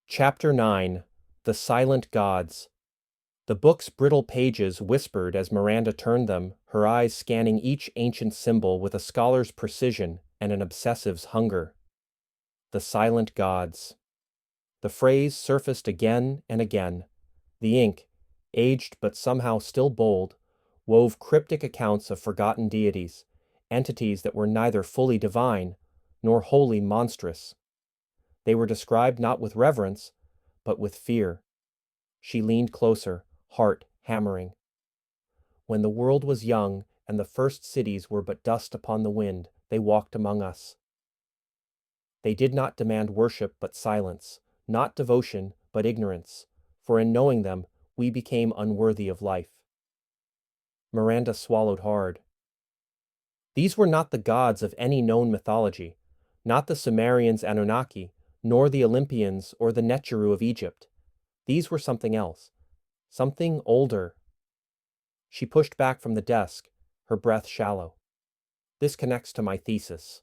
Chapter 9 The Silent Gods. The book's brittle pages whispered as Miranda turned them, her eyes scanning each ancient symbol with a scholar's precision and an obsessive's hunger. The Silent Gods. The phrase surfaced again and again. The ink, aged but somehow still bold, wove cryptic accounts of forgotten deities, entities that were neither fully divine nor wholly monstrous. They were described not with reverence, but with fear. She leaned closer, heart hammering. When the world was young and the first cities were but dust upon the wind, they walked among us. They did not demand worship but silence, not devotion but ignorance, for in knowing them we became unworthy of life. Miranda swallowed hard. These were not the gods of any known mythology, not the Sumerians' Anunnaki, nor the Olympians or the Neteru of Egypt. These were something else, something older. She pushed back from the desk, her breath shallow. This connects to my thesis.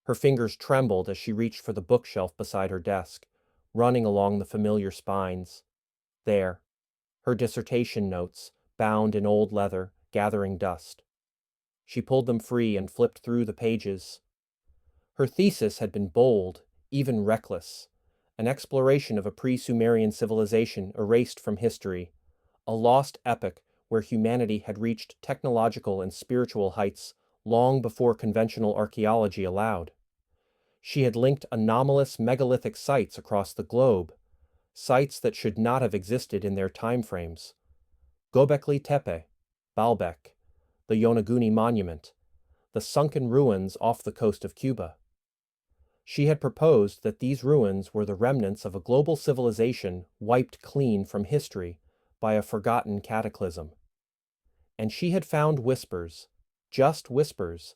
Her fingers trembled as she reached for the bookshelf beside her desk, running along the familiar spines. There, her dissertation notes, bound in old leather, gathering dust. She pulled them free and flipped through the pages. Her thesis had been bold, even reckless, an exploration of a pre-Sumerian civilization erased from history, a lost epoch where humanity had reached technological and spiritual heights long before conventional archaeology allowed. She had linked anomalous megalithic sites across the globe, sites that should not have existed in their time frames. Göbekli Tepe, Baalbek, the Yonaguni Monument, the sunken ruins off the coast of Cuba. She had proposed that these ruins were the remnants of a global civilization wiped clean from history by a forgotten cataclysm. And she had found whispers, just whispers,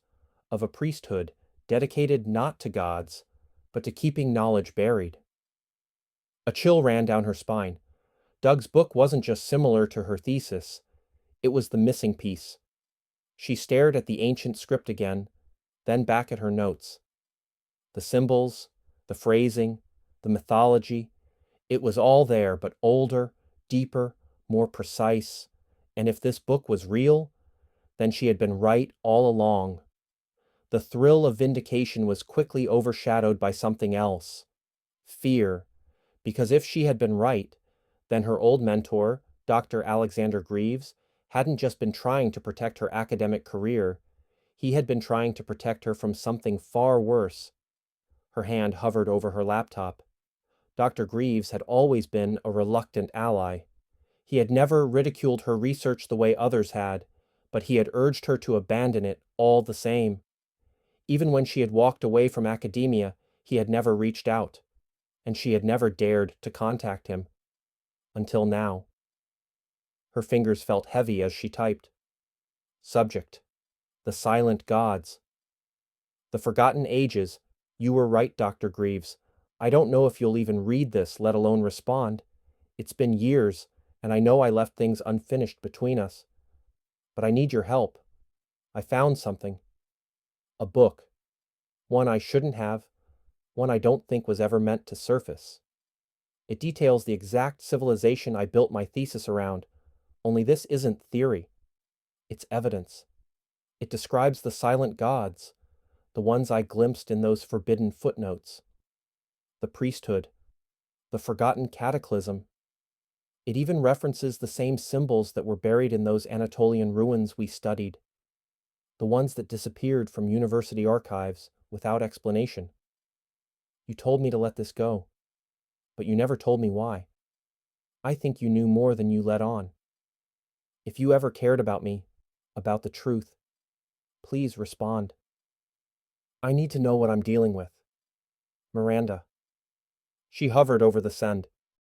of a priesthood dedicated not to gods, but to keeping knowledge buried. A chill ran down her spine. Doug's book wasn't just similar to her thesis, it was the missing piece. She stared at the ancient script again, then back at her notes. The symbols, the phrasing, the mythology, it was all there, but older, deeper, more precise, and if this book was real, then she had been right all along. The thrill of vindication was quickly overshadowed by something else. Fear, because if she had been right, then her old mentor, Dr. Alexander Greaves, hadn't just been trying to protect her academic career, he had been trying to protect her from something far worse. Her hand hovered over her laptop. Dr. Greaves had always been a reluctant ally. He had never ridiculed her research the way others had, but he had urged her to abandon it all the same. Even when she had walked away from academia, he had never reached out, and she had never dared to contact him. Until now. Her fingers felt heavy as she typed. Subject: the silent gods. The forgotten ages. You were right, Dr. Greaves. I don't know if you'll even read this, let alone respond. It's been years, and I know I left things unfinished between us. But I need your help. I found something. A book. One I shouldn't have. One I don't think was ever meant to surface. It details the exact civilization I built my thesis around, only this isn't theory. It's evidence. It describes the silent gods, the ones I glimpsed in those forbidden footnotes. The priesthood, the forgotten cataclysm. It even references the same symbols that were buried in those Anatolian ruins we studied, the ones that disappeared from university archives without explanation. You told me to let this go, but you never told me why. I think you knew more than you let on. If you ever cared about me, about the truth, please respond. I need to know what I'm dealing with. Miranda. She hovered over the send.